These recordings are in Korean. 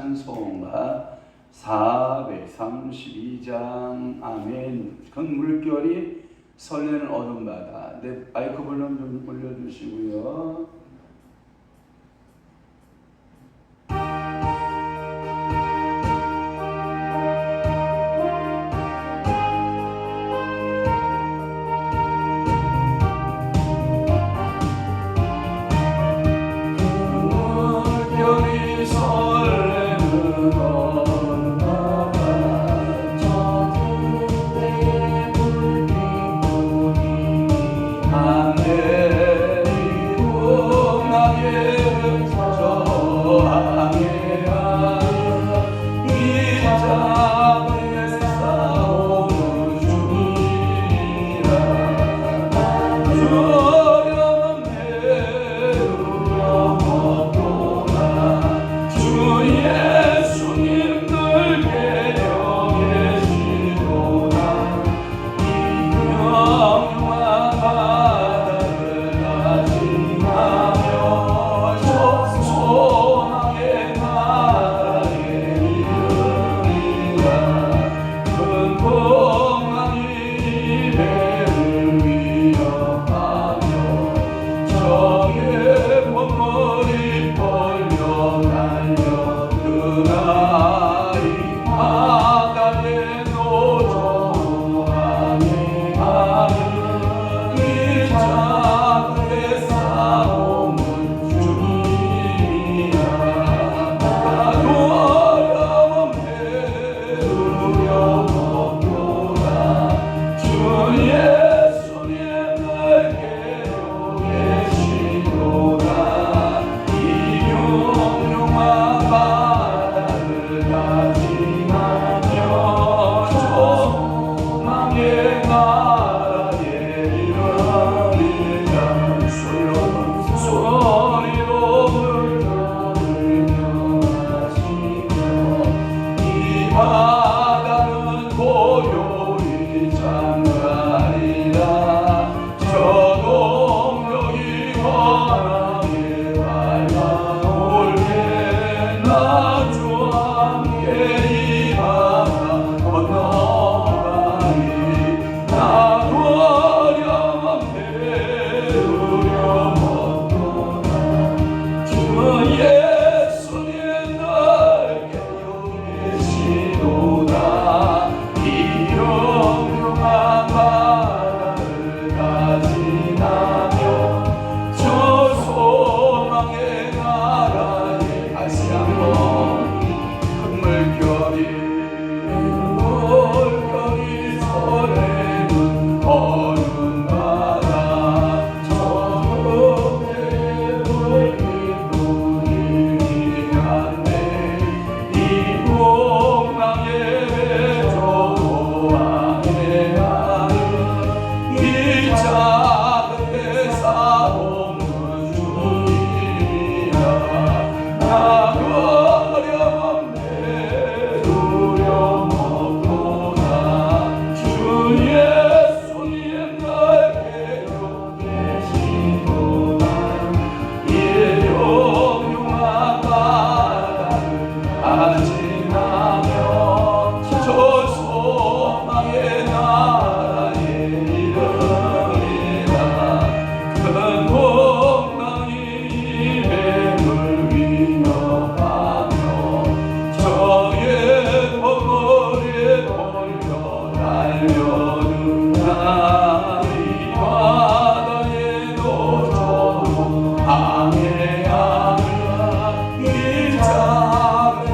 찬송가 432장. 아멘. 큰 물결이 설레는 어둠바다. 마이크 볼륨 좀 올려주시고요.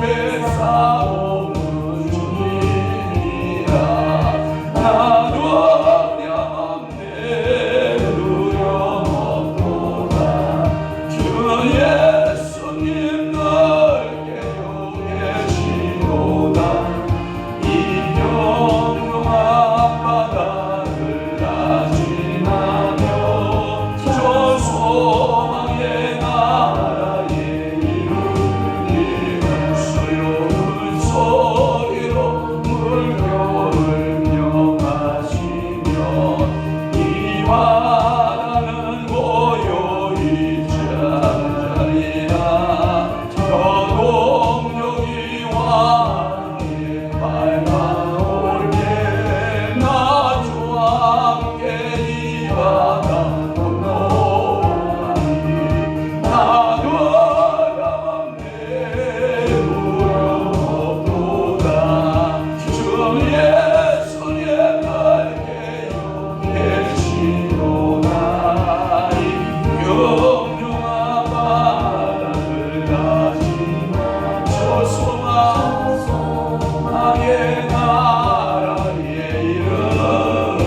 아멘. 소망의 나라에 이르리라.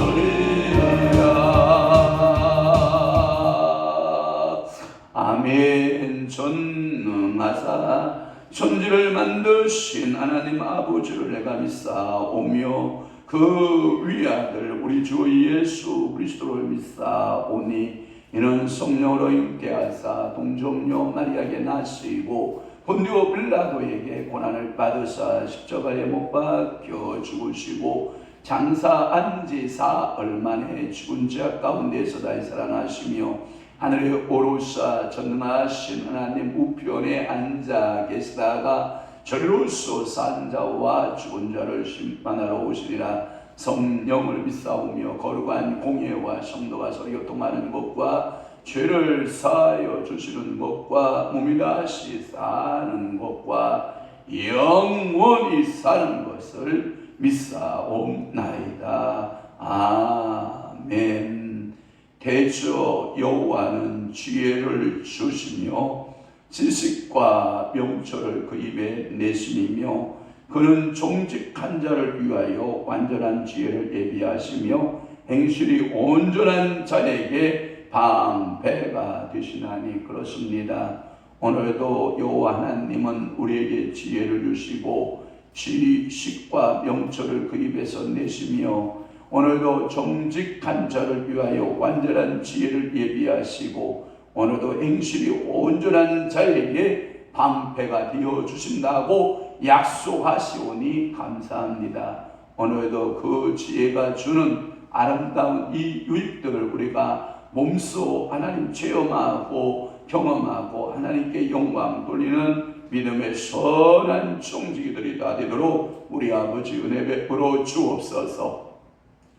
아멘. 전능하사 천지를 만드신 하나님 아버지를 내가 믿사오며 그 위아들 우리 주 예수 그리스도를 믿사오니 이는 성령으로 잉태하사 동정녀 마리아에게 나시고 본디오 빌라도에게 고난을 받으사 십자가에 못 박혀 죽으시고 장사 안지 사흘 만에 죽은 자 가운데서 다시 살아나시며 하늘에 오르사 전능하신 하나님 우편에 앉아 계시다가 저리로서 산 자와 죽은 자를 심판하러 오시리라. 성령을 믿사오며 거룩한 공예와 성도가 서로 교통하는 것과 죄를 사하여 주시는 것과 몸이 다시 사는 것과 영원히 사는 것을 믿사옵나이다. 아멘. 대저 여호와는 지혜를 주시며 지식과 명철을 그 입에 내심이며 그는 정직한 자를 위하여 완전한 지혜를 예비하시며 행실이 온전한 자에게 방패가 되시나니 그렇습니다. 오늘도 여호와 하나님은 우리에게 지혜를 주시고 지식과 명철을 그 입에서 내시며 오늘도 정직한 자를 위하여 완전한 지혜를 예비하시고 오늘도 행실이 온전한 자에게 방패가 되어 주신다고 약속하시오니 감사합니다. 오늘도 그 지혜가 주는 아름다운 이 유익들을 우리가 몸소 하나님 체험하고 경험하고 하나님께 영광 돌리는 믿음의 선한 종지기들이 다 되도록 우리 아버지 은혜 베풀어 주옵소서.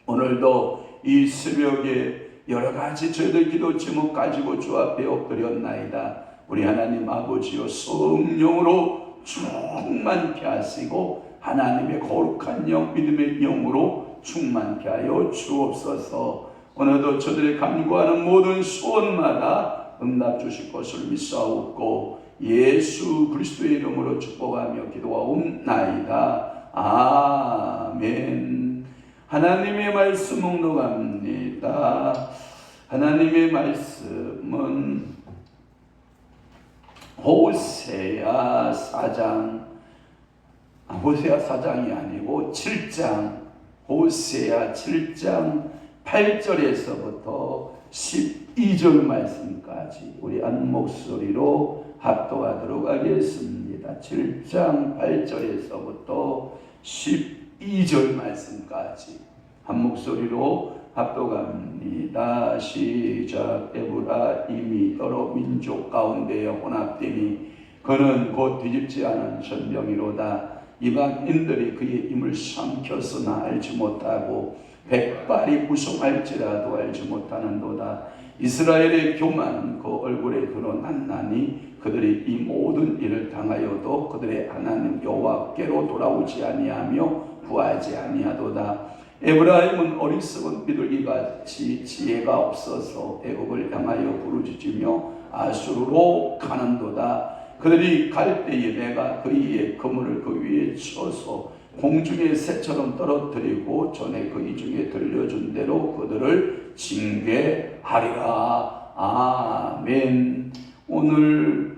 오늘도 이 새벽에 여러 가지 저희들 기도 제목 가지고 주 앞에 엎드렸나이다. 우리 하나님 아버지여 성령으로 충만케 하시고 하나님의 거룩한 영 믿음의 영으로 충만케 하여 주옵소서. 오늘도 저들의 간구하는 모든 소원마다 응답 주실 것을 믿사옵고 예수 그리스도의 이름으로 축복하며 기도하옵나이다. 아멘. 하나님의 말씀 묵독합니다. 하나님의 말씀은 호세아 4장, 호세아 4장이 아니고 7장, 호세아 7장 8절에서부터 12절 말씀까지 우리 한 목소리로 합독하도록 하겠습니다. 7장 8절에서부터 12절 말씀까지 한 목소리로 합독합니다. 시작. 에브라임이 여러 민족 가운데에 혼합됨이 그는 곧 뒤집지 않은 전병이로다. 이방인들이 그의 힘을 삼켰으나 알지 못하고 백발이 부송할지라도 알지 못하는도다. 이스라엘의 교만은 그 얼굴에 드러났나니 그들이 이 모든 일을 당하여도 그들의 하나님 여호와께로 돌아오지 아니하며 구하지 아니하도다. 에브라임은 어리석은 비둘기같이 지혜가 없어서 애굽을 향하여 부르짖으며 아수르로 가는도다. 그들이 갈 때에 내가 그의 그물을 그 위에 쳐서 공중의 새처럼 떨어뜨리고 전에 그 이중에 들려준 대로 그들을 징계하리라. 아멘. 오늘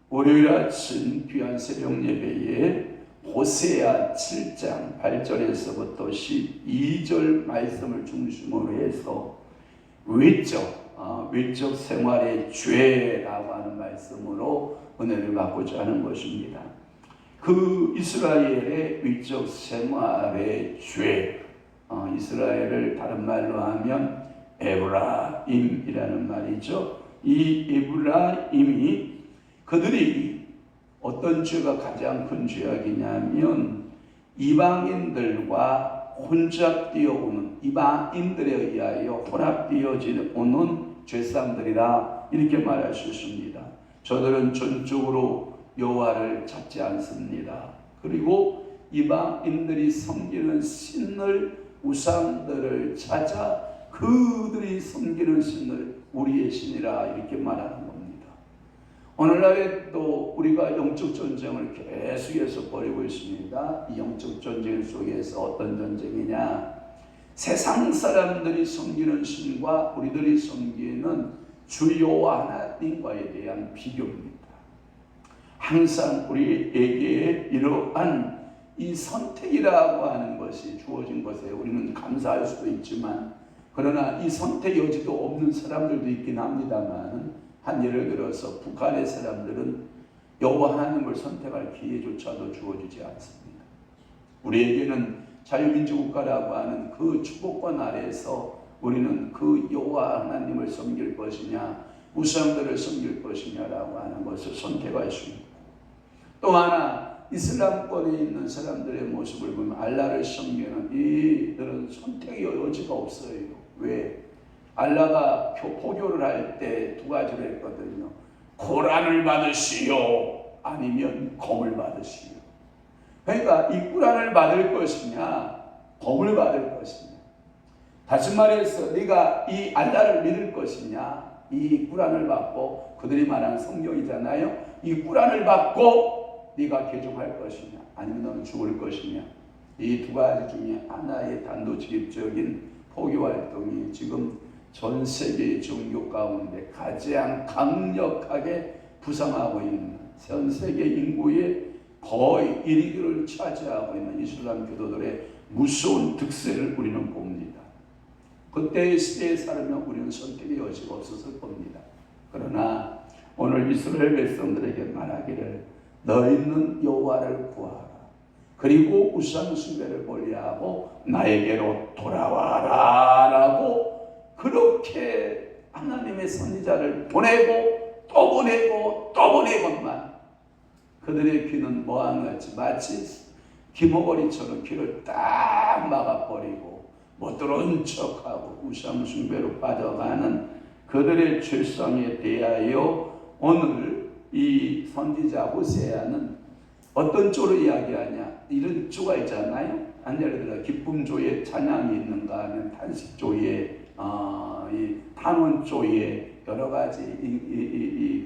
월요일 아침 귀한 새벽 예배에 호세아 7장 8절에서부터 12절 말씀을 중심으로 해서 외적 생활의 죄라고 하는 말씀으로 은혜를 받고자 하는 것입니다. 그 이스라엘의 외적 생활의 죄, 이스라엘을 다른 말로 하면 에브라임이라는 말이죠. 이 에브라임이 그들이 어떤 죄가 가장 큰 죄악이냐면 이방인들과 혼잡되어 오는, 이방인들에 의하여 혼합되어져 오는 죄상들이라 이렇게 말할 수 있습니다. 저들은 전적으로 여호와를 찾지 않습니다. 그리고 이방인들이 섬기는 신을, 우상들을 찾아 그들이 섬기는 신을 우리의 신이라 이렇게 말하는 겁니다. 오늘날에 또 우리가 영적 전쟁을 계속해서 벌이고 있습니다. 이 영적 전쟁 속에서 어떤 전쟁이냐? 세상 사람들이 섬기는 신과 우리들이 섬기는 주 여호와 하나님과에 대한 비교입니다. 항상 우리에게 이러한 이 선택이라고 하는 것이 주어진 것에 우리는 감사할 수도 있지만, 그러나 이 선택 여지도 없는 사람들도 있긴 합니다만, 한 예를 들어서 북한의 사람들은 여호와 하나님을 선택할 기회조차도 주어지지 않습니다. 우리에게는 자유민주국가라고 하는 그 축복권 아래에서 우리는 그 여호와 하나님을 섬길 것이냐 우상들을 섬길 것이냐라고 하는 것을 선택할 수 있고, 또 하나 이슬람권에 있는 사람들의 모습을 보면 알라를 섬기는 이들은 선택의 여지가 없어요. 왜? 알라가 포교를 할 때 두 가지로 했거든요. 코란을 받으시오, 아니면 검을 받으시오. 그러니까 이 코란을 받을 것이냐 검을 받을 것이냐. 다시 말해서 네가 이 알라를 믿을 것이냐, 이 꾸란을 받고, 그들이 말하는 성경이잖아요. 이 꾸란을 받고 네가 개종할 것이냐, 아니면 너는 죽을 것이냐. 이 두 가지 중에 하나의 단도직입적인 포교 활동이 지금 전 세계의 종교 가운데 가장 강력하게 부상하고 있는, 전 세계 인구의 거의 1위를 차지하고 있는 이슬람 교도들의 무서운 득세를 우리는 봅니다. 그때의 시대에 살면 우리는 선택의 여지가 없었을 겁니다. 그러나 오늘 이스라엘 백성들에게 말하기를 너희는 여호와를 구하라, 그리고 우상 숭배를 멀리하고 나에게로 돌아와라 라고 그렇게 하나님의 선지자를 보내고 또 보내고 또 보내건만 그들의 귀는 뭐하는지 마치 기머거리처럼 귀를 딱 막아버리고 못 들어온 척하고 우상 숭배로 빠져가는 그들의 죄성에 대하여 오늘 이 선지자 호세아는 어떤 조로 이야기하냐, 이런 조가 있잖아요. 예를 들어 기쁨조에 찬양이 있는가 하면 탄식조에 이 탄원조에 여러 가지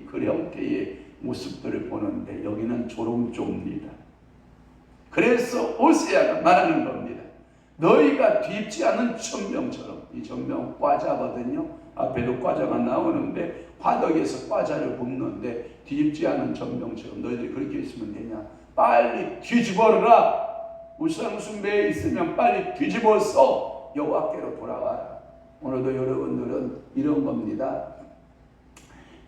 그 형태의 모습들을 보는데 여기는 조롱조입니다. 그래서 호세아가 말하는 겁니다. 너희가 뒤집지 않은 천명처럼, 이 천명 과자거든요. 앞에도 과자가 나오는데 화덕에서 과자를 굽는데 뒤집지 않은 천명처럼 너희들이 그렇게 있으면 되냐? 빨리 뒤집어라. 우상 숭배에 있으면 빨리 뒤집어서 여호와께로 돌아와라. 오늘도 여러분들은 이런 겁니다.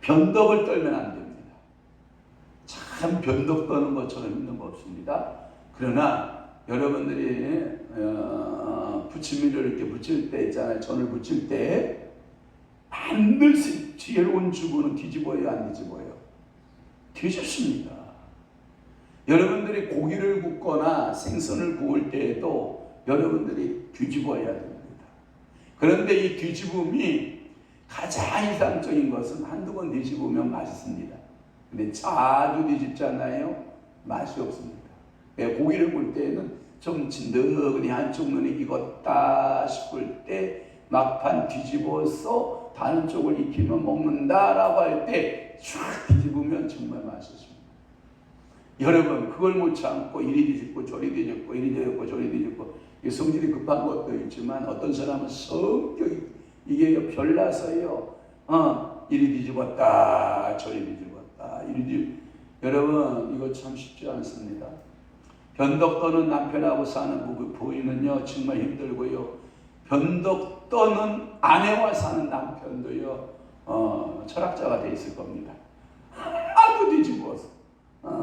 변덕을 떨면 안 됩니다. 참 변덕 떠는 것처럼 힘든 거 없습니다. 그러나 여러분들이 부침미를 이렇게 붙일 때 있잖아요. 전을 붙일 때 반드시 지혜로운 주부는 뒤집어요, 안 뒤집어요? 뒤집습니다. 여러분들이 고기를 굽거나 생선을 구울 때에도 여러분들이 뒤집어야 됩니다. 그런데 이 뒤집음이 가장 이상적인 것은 한두 번 뒤집으면 맛있습니다. 근데 자주 뒤집잖아요, 맛이 없습니다. 고기를 구울 때에는 좀 진득하니 한쪽 눈이 익었다 싶을 때 막판 뒤집어서 다른 쪽을 익히면 먹는다라고 할 때 쫙 뒤집으면 정말 맛있습니다. 여러분 그걸 못 참고 이리 뒤집고 저리 뒤집고 이리 뒤집고 저리 뒤집고, 성질이 급한 것도 있지만 어떤 사람은 성격이 이게 별나서요. 이리 뒤집었다 저리 뒤집었다 여러분 이거 참 쉽지 않습니다. 변덕 떠는 남편하고 사는 부인은요 정말 힘들고요. 변덕 떠는 아내와 사는 남편도요 철학자가 돼 있을 겁니다. 하도 뒤집어서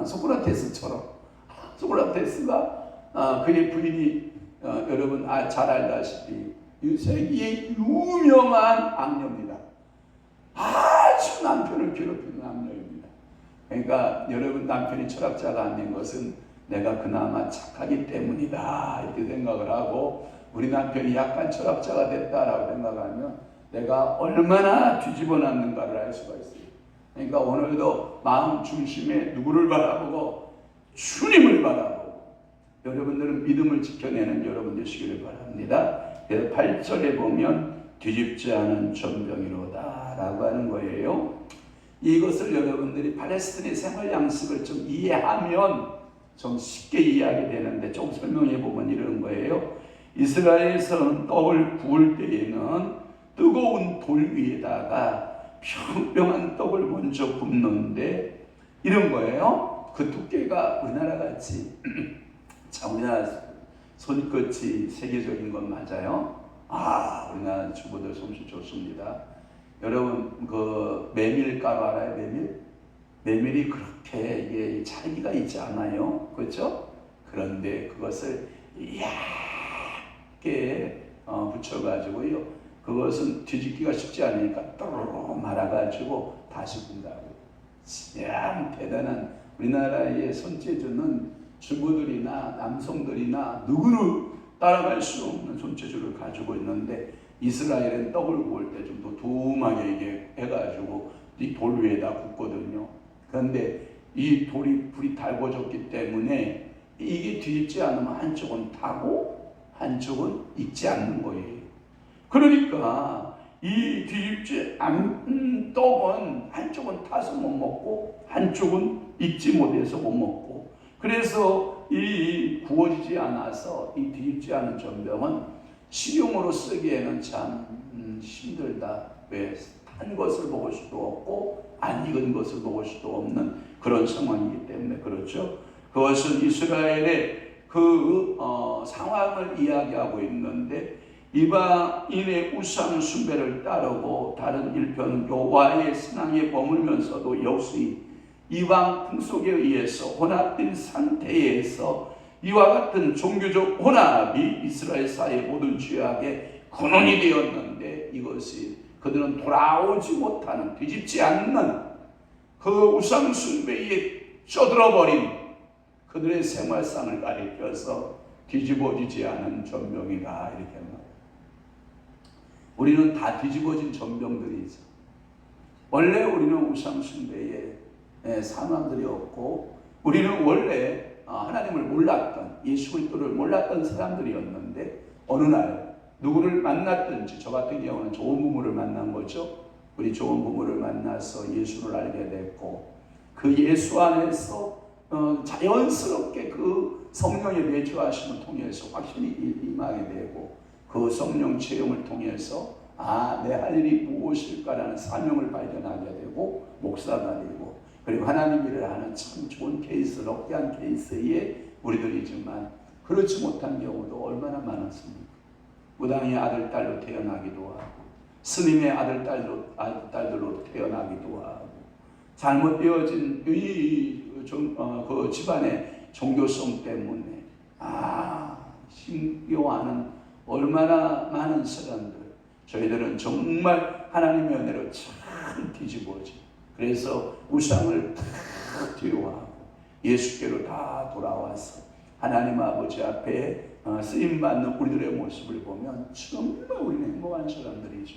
소크라테스처럼, 소크라테스가 그의 부인이 여러분 잘 알다시피 세계의 유명한 악녀입니다. 아주 남편을 괴롭히는 악녀입니다. 그러니까 여러분 남편이 철학자가 아닌 것은 내가 그나마 착하기 때문이다 이렇게 생각을 하고, 우리 남편이 약간 철학자가 됐다라고 생각하면 내가 얼마나 뒤집어 놨는가를 알 수가 있어요. 그러니까 오늘도 마음 중심에 누구를 바라보고 주님을 바라보고 여러분들은 믿음을 지켜내는 여러분 되시기를 바랍니다. 그래서 8절에 보면 뒤집지 않은 전병이로다 라고 하는 거예요. 이것을 여러분들이 팔레스틴의 생활 양식을 좀 이해하면 좀 쉽게 이해하게 되는데, 좀 설명해 보면 이런 거예요. 이스라엘에서는 떡을 구울 때에는 뜨거운 돌 위에다가 평평한 떡을 먼저 굽는데, 이런 거예요. 그 두께가 우리나라 같이 자, 우리나라 손끝이 세계적인 건 맞아요. 우리나라 주부들 솜씨 좋습니다. 여러분 그 메밀가루 알아요? 메밀이 그렇게 이게 찰기가 있지 않아요, 그렇죠? 그런데 그것을 얇게 붙여가지고요, 그것은 뒤집기가 쉽지 않으니까 또르르 말아가지고 다시 군다고. 참 대단한, 우리나라의 손재주는 주부들이나 남성들이나 누구를 따라갈 수 없는 손재주를 가지고 있는데, 이스라엘은 떡을 구울 때 좀 더 두툼하게 이게 해가지고 이 돌 위에다 굽거든요. 그런데 이 돌이 불이 달궈졌기 때문에 이게 뒤집지 않으면 한쪽은 타고 한쪽은 익지 않는 거예요. 그러니까 이 뒤집지 않은 떡은 한쪽은 타서 못 먹고 한쪽은 익지 못해서 못 먹고, 그래서 이 구워지지 않아서 이 뒤집지 않은 전병은 식용으로 쓰기에는 참 힘들다. 왜? 탄 것을 먹을 수도 없고 안 익은 것을 먹을 수도 없는 그런 상황이기 때문에 그렇죠. 그것은 이스라엘의 그 상황을 이야기하고 있는데, 이방인의 우상 숭배를 따르고 다른 일편은 여호와의 신앙에 머물면서도 역시 이방 풍속에 의해서 혼합된 상태에서 이와 같은 종교적 혼합이 이스라엘 사회의 모든 죄악의 근원이 되었는데, 이것이 그들은 돌아오지 못하는, 뒤집지 않는 그 우상 숭배에 쩌들어버린 그들의 생활상을 가리켜서 뒤집어지지 않은 전병이다, 이렇게 말해요. 우리는 다 뒤집어진 전병들이죠. 원래 우리는 우상 숭배의 사람들이었고, 우리는 원래 하나님을 몰랐던, 예수 그리스도를 몰랐던 사람들이었는데, 어느 날 누구를 만났든지, 저 같은 경우는 좋은 부모를 만난 거죠. 우리 좋은 부모를 만나서 예수를 알게 됐고, 그 예수 안에서 자연스럽게 그 성령의 내주하심을 통해서 확신이 임하게 되고, 그 성령 체험을 통해서 내 할 일이 무엇일까라는 사명을 발견하게 되고 목사가 되고, 그리고 하나님 일을 하는 참 좋은 케이스, 럭키한 케이스에 우리들이지만, 그렇지 못한 경우도 얼마나 많았습니까? 무당의 아들, 딸로 태어나기도 하고, 스님의 아들, 딸들로 태어나기도 하고, 잘못되어진 그 집안의 종교성 때문에 신교하는 얼마나 많은 사람들. 저희들은 정말 하나님의 은혜로 참 뒤집어지, 그래서 우상을 다 뒤로하고 예수께로 다 돌아와서 하나님 아버지 앞에 쓰임받는 우리들의 모습을 보면 정말 우리는 행복한 사람들이죠.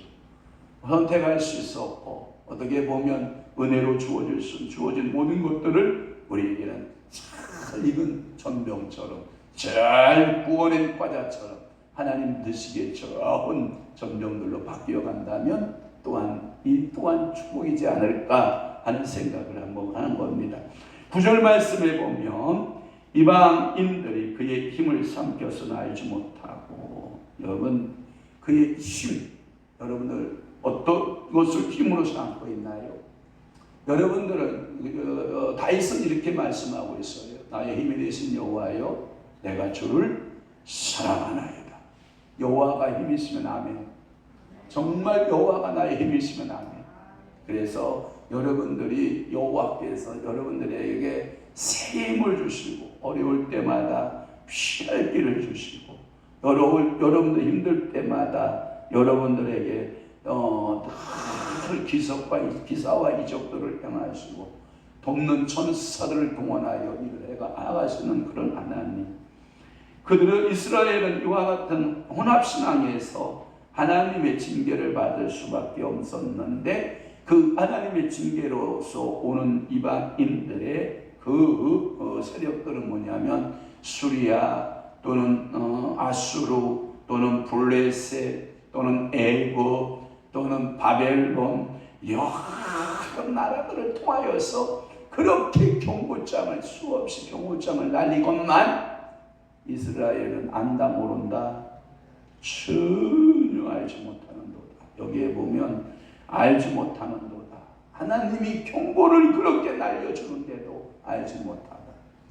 선택할 수 있었고, 어떻게 보면 은혜로 주어진 모든 것들을 우리에게는 잘 익은 전병처럼, 잘 구워낸 과자처럼 하나님 드시기에 좋은 전병들로 바뀌어 간다면 이 또한 축복이지 않을까 하는 생각을 한번 하는 겁니다. 9절 말씀에 보면 이방인들이 그의 힘을 삼켜서는 알지 못하고, 여러분 그의 힘, 여러분들 어떤 것을 힘으로 삼고 있나요? 여러분들은 다윗은 이렇게 말씀하고 있어요. 나의 힘이 되신 여호와여, 내가 주를 사랑하나이다. 여호와가 힘이시면 아멘. 정말 여호와가 나의 힘이시면 아멘. 그래서 여러분들이 여호와께서 여러분들에게 새 힘을 주시고, 어려울 때마다 피할 길을 주시고, 여러분들 힘들 때마다 여러분들에게 기사와 이적들을 행하시고 돕는 천사들을 동원하여 일을 해가시는 그런 하나님. 그들은, 이스라엘은 이와 같은 혼합신앙에서 하나님의 징계를 받을 수밖에 없었는데, 그 하나님의 징계로서 오는 이방인들의 그 세력들은 뭐냐면 수리아 또는 아수르 또는 블레셋 또는 애굽 또는 바벨론, 여러 다른 나라들을 통하여서 그렇게 경고장을 수없이 경고장을 날리건만 이스라엘은 안다 모른다 전혀 알지 못하는도다. 여기에 보면 알지 못하는도다. 하나님이 경고를 그렇게 날려주는데도 알지 못하다.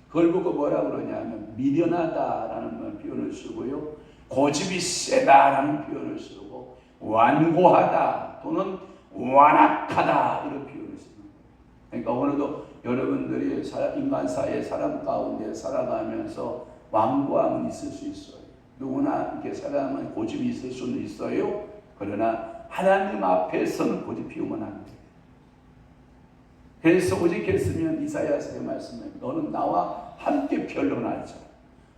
그걸 보고 뭐라 그러냐면 미련하다라는 표현을 쓰고요, 고집이 세다라는 표현을 쓰고, 완고하다 또는 완악하다 이런 표현을 쓰는 거예요. 그러니까 오늘도 여러분들이 인간사의 사람 가운데 살아가면서 완고함은 있을 수 있어요. 누구나 이렇게 사람은 고집이 있을 수는 있어요. 그러나 하나님 앞에서는 고집 피우면 안 돼요. 그래서 오직했으면 이사야서의 말씀에 너는 나와 함께 변론하자.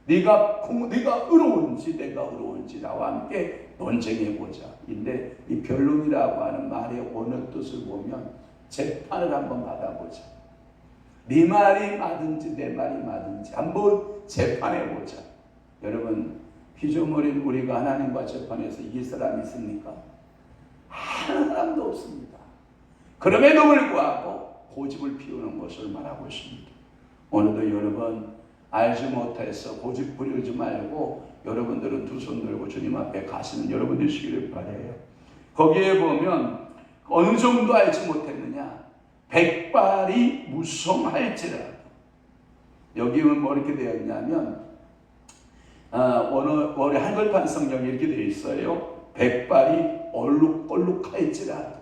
네가 의로운지 내가 의로운지 나와 함께 논쟁해보자. 근데 이 변론이라고 하는 말의 원어 뜻을 보면 재판을 한번 받아보자. 네 말이 맞은지 내 말이 맞은지 한번 재판해보자. 여러분, 피조물인 우리가 하나님과 재판해서 이길 사람이 있습니까? 한 사람도 없습니다. 그럼에도 불구하고 고집을 피우는 것을 말하고 있습니다. 오늘도 여러분 알지 못해서 고집 부리지 말고 여러분들은 두 손 들고 주님 앞에 가시는 여러분 되시기를 바라요. 거기에 보면 어느 정도 알지 못했느냐, 백발이 무성할지라도. 여기는 뭐 이렇게 되어 있냐면 원래 한글판 성경에 이렇게 되어 있어요. 백발이 얼룩얼룩할지라도.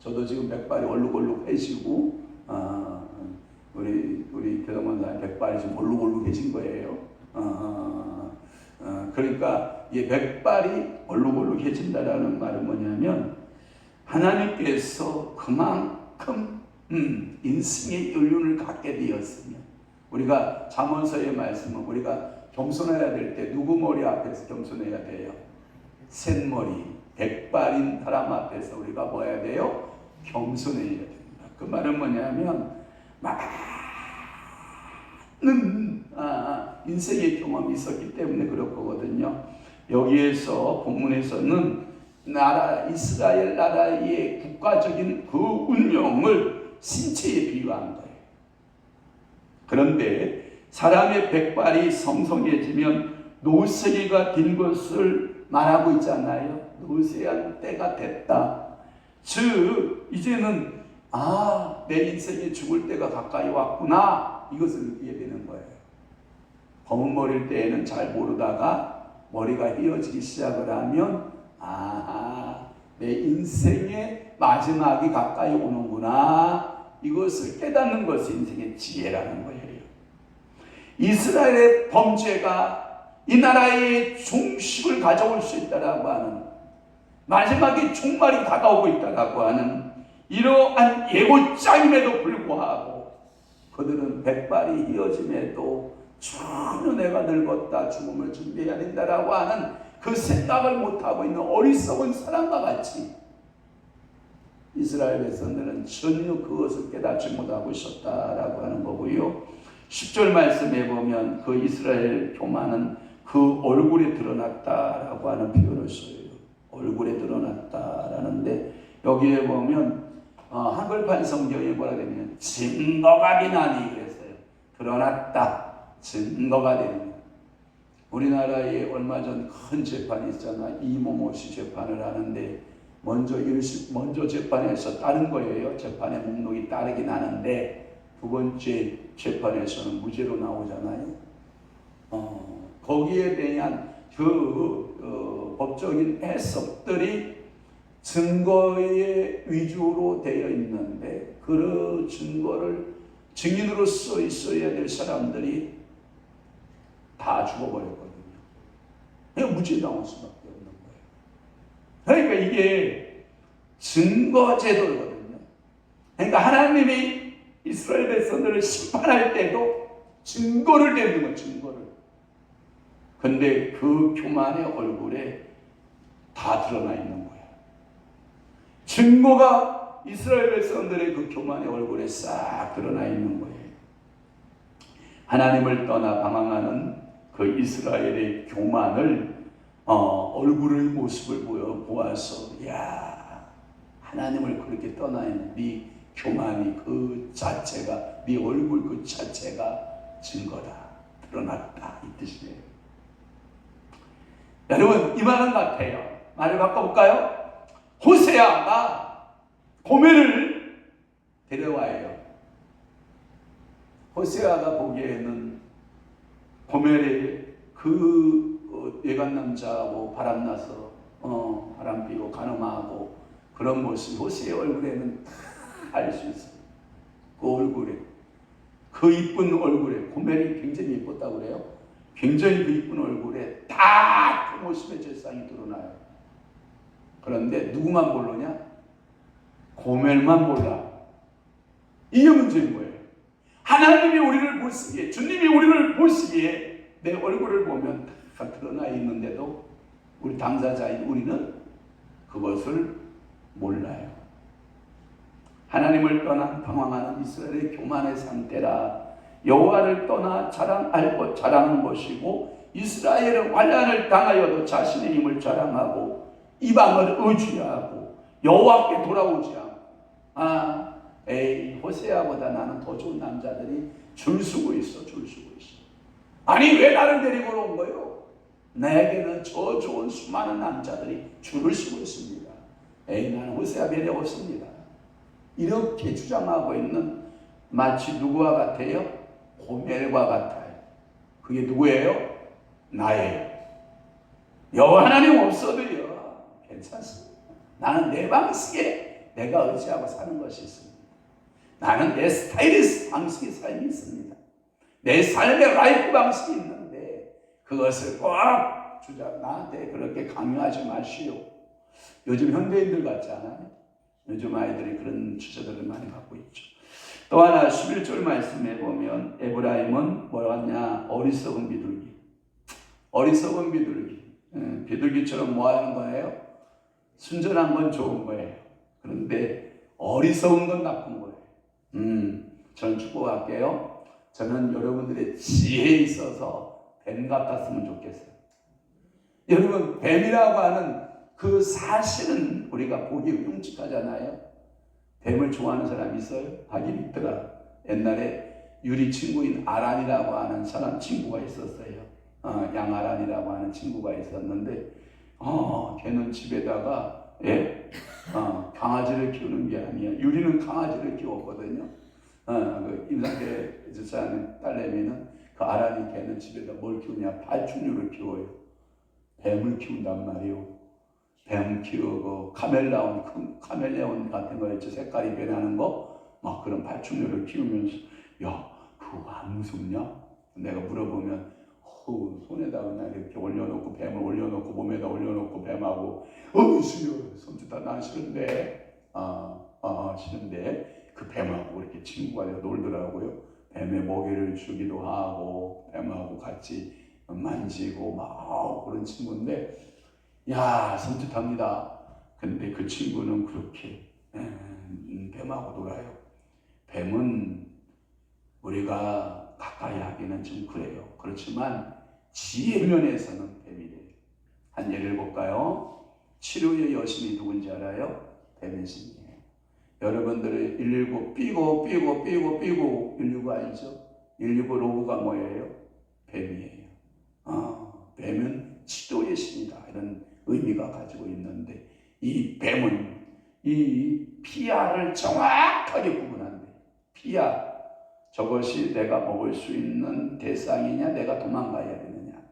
저도 지금 백발이 얼룩얼룩해지고 우리 교동원사님 백발이 지금 얼룩얼룩해진 거예요. 그러니까 이 백발이 얼룩얼룩해진다라는 말은 뭐냐면 하나님께서 그만큼 인생의 연륜을 갖게 되었으면, 우리가 잠언서의 말씀은 우리가 겸손해야 될 때 누구 머리 앞에서 겸손해야 돼요? 셋머리 백발인 사람 앞에서 우리가 뭐 해야 돼요? 겸손해야 됩니다. 그 말은 뭐냐면 많은 인생의 경험이 있었기 때문에 그럴 거거든요. 여기에서 본문에서는 이스라엘 나라의 국가적인 그 운명을 신체에 비유한 거예요. 그런데 사람의 백발이 성성해지면 노쇠가 된 것을 말하고 있잖아요. 노쇠한 때가 됐다. 즉 이제는 내 인생이 죽을 때가 가까이 왔구나, 이것을 느끼게 되는 거예요. 검은 머리일 때에는 잘 모르다가 머리가 휘어지기 시작을 하면 내 인생의 마지막이 가까이 오는구나, 이것을 깨닫는 것이 인생의 지혜라는 거예요. 이스라엘의 범죄가 이 나라의 종식을 가져올 수 있다라고 하는, 마지막에 종말이 다가오고 있다라고 하는 이러한 예고장임에도 불구하고 그들은 백발이 휘어짐에도 전혀 내가 늙었다, 죽음을 준비해야 된다라고 하는 그 생각을 못하고 있는 어리석은 사람과 같이 이스라엘 백성들은 전혀 그것을 깨닫지 못하고 있었다라고 하는 거고요. 10절 말씀에 보면 그 이스라엘 교만은 그 얼굴에 드러났다라고 하는 표현을 써요. 얼굴에 드러났다라는데 여기에 보면 한글판 성경에 뭐라 되냐면 증거가 되나니 그랬어요. 드러났다, 증거가 되는. 우리나라에 얼마 전 큰 재판이 있잖아. 이모모씨 재판을 하는데 먼저 재판에서 따른 거예요. 재판의 목록이 따르긴 하는데 두 번째 재판에서는 무죄로 나오잖아요. 거기에 대한 법적인 해석들이 증거의 위주로 되어 있는데 그 증거를 증인으로서 있어야 될 사람들이 다 죽어버렸거든요. 그냥 무죄 나올 수밖에 없는 거예요. 그러니까 이게 증거제도거든요. 그러니까 하나님이 이스라엘 백성들을 심판할 때도 증거를 내는 거예요. 증거를. 근데 그 교만의 얼굴에 다 드러나 있는 거예요. 증거가 이스라엘 백성들의 그 교만의 얼굴에 싹 드러나 있는 거예요. 하나님을 떠나 방황하는 그 이스라엘의 교만을 얼굴의 모습을 보아서 하나님을 그렇게 떠나 있는 네 교만이 그 자체가, 네 얼굴 그 자체가 증거다, 드러났다, 이 뜻이에요. 여러분, 이 말은 같아요. 말을 바꿔볼까요? 호세아가 고멜을 데려와요. 호세아가 보기에는 고멜의 그 외간 남자하고 바람나서 바람 피고 가늠하고 그런 모습, 호세의 얼굴에는 다 알 수 있어요. 그 얼굴에, 그 이쁜 얼굴에, 고멜이 굉장히 이뻤다고 그래요. 굉장히 그 이쁜 얼굴에 다 그 모습의 죄상이 드러나요. 그런데 누구만 모르냐? 고멜만 몰라. 이게 문제인 거예요. 하나님이 우리를 보시기에, 주님이 우리를 보시기에 내 얼굴을 보면 다 드러나 있는데도 우리 당사자인 우리는 그것을 몰라요. 하나님을 떠나 방황하는 이스라엘의 교만의 상태라. 여호와를 떠나 자랑한 것이고, 이스라엘은 환난을 당하여도 자신의 힘을 자랑하고 이방을 의지하고 여호와께 돌아오지 않고, 호세아보다 나는 더 좋은 남자들이 줄 서고 있어. 아니, 왜 나를 데리고 온 거요? 내게는 저 좋은 수많은 남자들이 줄을 서고 있습니다. 나는 호세아 매력 없습니다. 이렇게 주장하고 있는, 마치 누구와 같아요? 고멜과 같아요. 그게 누구예요? 나예요. 여호와 하나님 없어도요 괜찮습니다. 나는 내 방식에 내가 의지하고 사는 것이 있습니다. 나는 내 스타일의 방식의 삶이 있습니다. 내 삶의 라이프 방식이 있는데 그것을 꼭 나한테 그렇게 강요하지 마시오. 요즘 현대인들 같지 않아요? 요즘 아이들이 그런 주제들을 많이 갖고 있죠. 또 하나 11절 말씀에 보면 에브라임은 뭐라 하냐? 어리석은 비둘기. 어리석은 비둘기. 비둘기처럼 뭐 하는 거예요? 순전한 건 좋은 거예요. 그런데 어리석은 건 나쁜 거예요. 저는 축복할게요. 저는 여러분들의 지혜에 있어서 뱀 같았으면 좋겠어요. 여러분, 뱀이라고 하는 그 사실은 우리가 보기 흉측하잖아요. 뱀을 좋아하는 사람이 있어요? 하긴 있더라. 옛날에 유리 친구인 아란이라고 하는 사람 친구가 있었어요. 양아란이라고 하는 친구가 있었는데, 걔는 집에다가 강아지를 키우는 게 아니야. 유리는 강아지를 키웠거든요. 그 임상계 집사님 딸내미는 그 아란이 걔는 집에다 뭘 키우냐? 파충류를 키워요. 뱀을 키운단 말이에요. 뱀 키우고 카멜레온 같은 거 있죠. 색깔이 변하는 거, 막 그런 파충류를 키우면서, 야, 그거 안 무섭냐? 내가 물어보면 손에다 그냥 이렇게 올려놓고, 뱀을 올려놓고, 몸에다 올려놓고, 뱀하고 싫어, 손짓다, 난 싫은데, 싫은데 그 뱀하고 이렇게 친구가 되어 놀더라고요. 뱀의 먹이를 주기도 하고 뱀하고 같이 만지고 막 그런 친구인데, 야, 섬찟합니다. 근데 그 친구는 그렇게 뱀하고 놀아요. 뱀은 우리가 가까이 하기는 좀 그래요. 그렇지만 지혜 면에서는 뱀이래요. 한 예를 볼까요? 치료의 여신이 누군지 알아요? 뱀의 신이에요. 여러분들의 119 삐고 119 알죠? 119 로고가 뭐예요? 뱀이에요. 뱀은 치료의 신이다, 이런 의미가 가지고 있는데, 이 뱀은 이 피아를 정확하게 구분한대. 피아, 저것이 내가 먹을 수 있는 대상이냐, 내가 도망가야 되느냐.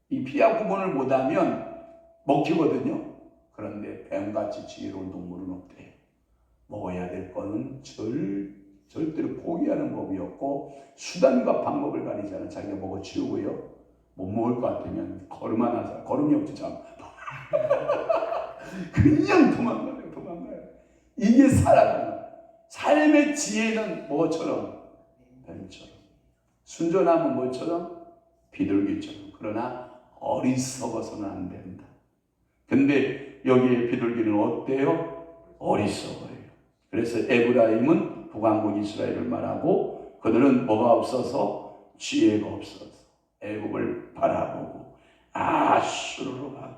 이 피아 구분을 못하면 먹히거든요. 그런데 뱀같이 지혜로운 동물은 없대요. 먹어야 될 거는 절대로 포기하는 법이 없고, 수단과 방법을 가리지 않아 자기가 먹어 치우고요. 못 먹을 것 같으면 걸음이 없지 참. 그냥 도망가요. 이게 살아가는 삶의 지혜는 뭐처럼? 뱀처럼. 순전함은 뭐처럼? 비둘기처럼. 그러나 어리석어서는 안 된다. 근데 여기에 비둘기는 어때요? 어리석어요. 그래서 에브라임은 북왕국 이스라엘을 말하고, 그들은 뭐가 없어서? 지혜가 없어서 애굽을 바라보고 아수르로 가고,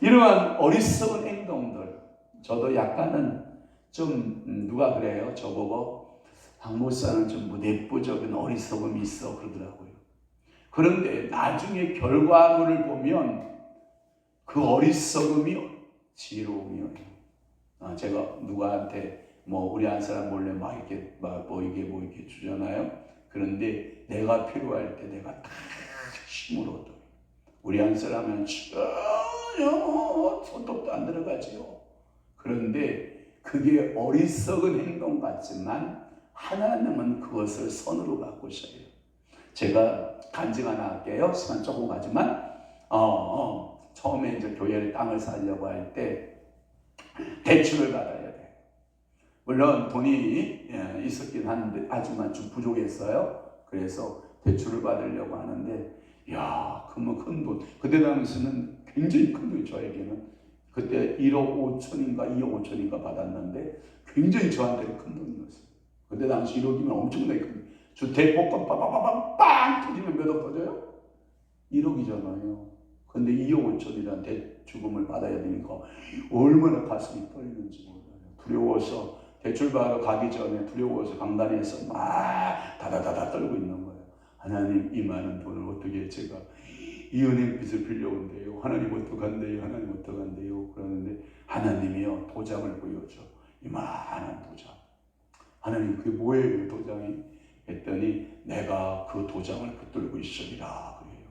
이러한 어리석은 행동들, 저도 약간은 좀 누가 그래요? 저보고 박 목사는 좀 내부적인 어리석음이 있어 그러더라고요. 그런데 나중에 결과물을 보면 그 어리석음이 지혜로움이에요. 제가 누구한테 우리 한 사람 몰래 이렇게 주잖아요. 그런데 내가 필요할 때 내가 다 힘으로 얻어요. 우리 한 사람은 전혀 손톱도 안 들어가지요. 그런데 그게 어리석은 행동 같지만 하나님은 그것을 선으로 바꾸셔요. 제가 간증 하나 할게요. 시간 조금 가지만 처음에 이제 교회를 땅을 사려고 할 때 대출을 받아야 돼. 물론 돈이 있었긴 하는데 하지만 좀 부족했어요. 그래서 대출을 받으려고 하는데 큰 돈. 그때 당시는 굉장히 큰 돈이 저에게는 그때 1억 5천인가 2억 5천인가 받았는데 굉장히 저한테는 큰 돈이었어요. 그때 당시 1억이면 엄청나게 큰 돈. 주택복권 빵 터지면 몇 억 터져요? 1억이잖아요. 근데 2억 5천이라는 대출금을 받아야 되니까 얼마나 가슴이 떨리는지 몰라요. 두려워서 대출 받으러 가기 전에 두려워서 강단에서 막 다다다다 떨고 있는 거예요. 하나님, 이 많은 돈을 어떻게 제가 이 은행 빚을 빌려온대요. 하나님 어떡한대요? 하나님 어떡한대요? 그러는데 하나님이요 도장을 보여줘. 이만한 도장. 하나님 그게 뭐예요 도장이? 했더니 내가 그 도장을 붙들고 있으리라 그래요.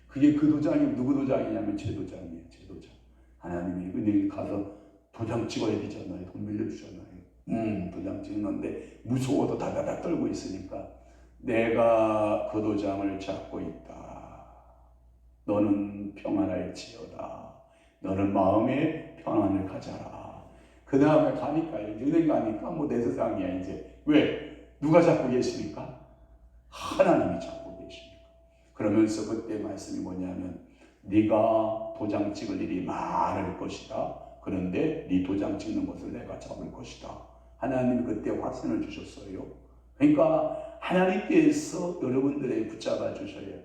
그게 그 도장이 누구 도장이냐면 제 도장이에요. 제 도장. 하나님이 은행에 가서 도장 찍어야 되잖아요. 돈 빌려주잖아요. 도장 찍는데 무서워도 다다다 떨고 있으니까 내가 그 도장을 잡고 있다. 너는 평안할지어다. 너는 마음에 평안을 가져라. 그 다음에 가니까 은행 가니까 내 세상이야 이제. 왜? 누가 잡고 계십니까? 하나님이 잡고 계십니까? 그러면서 그때 말씀이 뭐냐면 네가 도장 찍을 일이 많을 것이다. 그런데 네 도장 찍는 것을 내가 잡을 것이다. 하나님이 그때 확신을 주셨어요. 그러니까 하나님께서 여러분들에게 붙잡아 주셔야 돼요.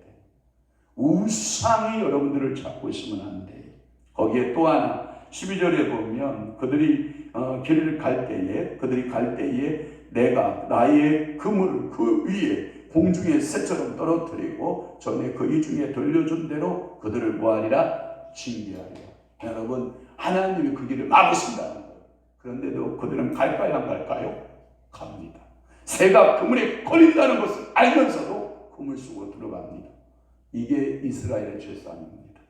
우상이 여러분들을 잡고 있으면 안 돼요. 거기에 또 하나 12절에 보면 그들이 길을 갈 때에 내가 나의 그물을 그 위에 공중의 새처럼 떨어뜨리고 전에 그 이 중에 돌려준 대로 그들을 뭐하리라? 징계하리라. 여러분 하나님이 그 길을 막으신다는 거예요. 그런데도 그들은 갈까요 안 갈까요? 갑니다. 새가 그물에 걸린다는 것을 알면서도 그물 속으로 들어갑니다. 이게 이스라엘의 죄상입니다.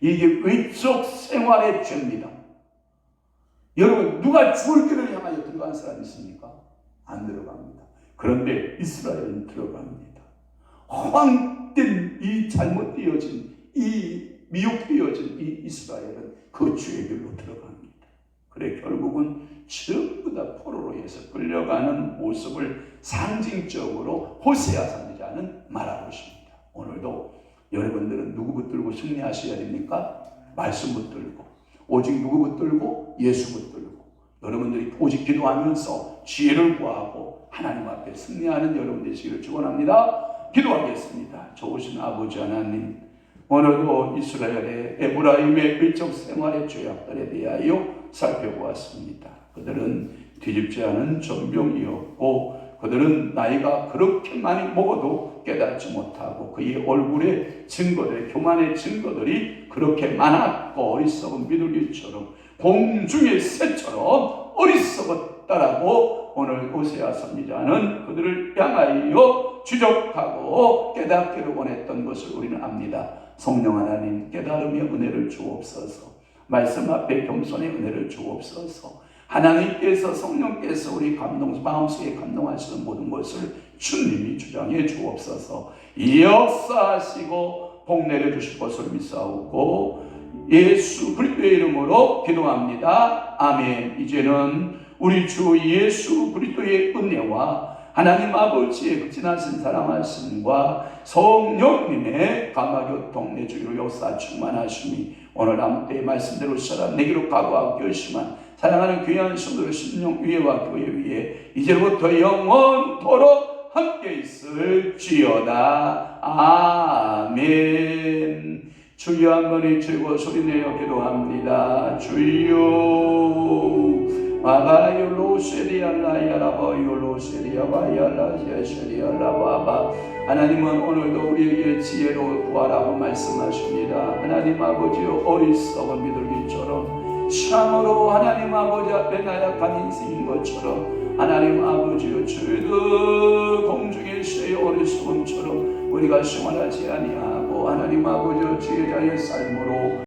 이게 외적 생활의 죄입니다. 여러분 누가 죽을 길을 향하여 들어간 사람이 있습니까? 안 들어갑니다. 그런데 이스라엘은 들어갑니다. 허황된 이 잘못되어진 이 미혹되어진 이 이스라엘은 그 죄의 길로 들어갑니다. 그래 결국은 전부 다 포로로에서 끌려가는 모습을 상징적으로 호세아 선지자는 말하고 있습니다. 오늘도 여러분들은 누구 붙들고 승리하셔야 됩니까? 말씀 붙들고 오직 누구 붙들고? 예수 붙들고 여러분들이 오직 기도하면서 지혜를 구하고 하나님 앞에 승리하는 여러분 되시기를 축원합니다. 기도하겠습니다. 좋으신 아버지 하나님, 오늘도 이스라엘의 에브라임의 의적 생활의 죄악들에 대하여 살펴보았습니다. 그들은 뒤집지 않은 전병이었고 그들은 나이가 그렇게 많이 먹어도 깨닫지 못하고 그의 얼굴의 증거들, 교만의 증거들이 그렇게 많았고 어리석은 비둘기처럼 공중의 새처럼 어리석었다라고 오늘 호세아 선지자는 그들을 향하여 지적하고 깨닫기를 원했던 것을 우리는 압니다. 성령 하나님 깨달음의 은혜를 주옵소서. 말씀 앞에 겸손의 은혜를 주옵소서. 하나님께서 성령께서 우리 마음속에 감동하시는 모든 것을 주님이 주장해 주옵소서. 역사하시고 복 내려주실 것을 믿사오고 예수 그리스도의 이름으로 기도합니다. 아멘. 이제는 우리 주 예수 그리스도의 은혜와 하나님 아버지의 지나신 사랑하심과 성령님의 감화교통 내주기로 역사 충만하심이 오늘 아무 때의 말씀대로 살아 내기로 각오하고 결심한 사랑하는 귀한 성도의 심령 위에와 교회 위에 이제부터 영원토록 함께 있을지어다. 아멘. 주여 한 번에 최고 소리내어 기도합니다. 주여 아바요 로세리알라야라바요 로세리아바야라야세리알라바바. 하나님은 오늘도 우리에게 지혜로 구하라고 말씀하십니다. 하나님 아버지여 어리석은 비둘기처럼 참으로 하나님 아버지 앞에 나약한 인생인 것처럼 하나님 아버지여 주의 공중의 새의 어리석음처럼 우리가 생활하지 아니하고 하나님 아버지여 지혜자의 삶으로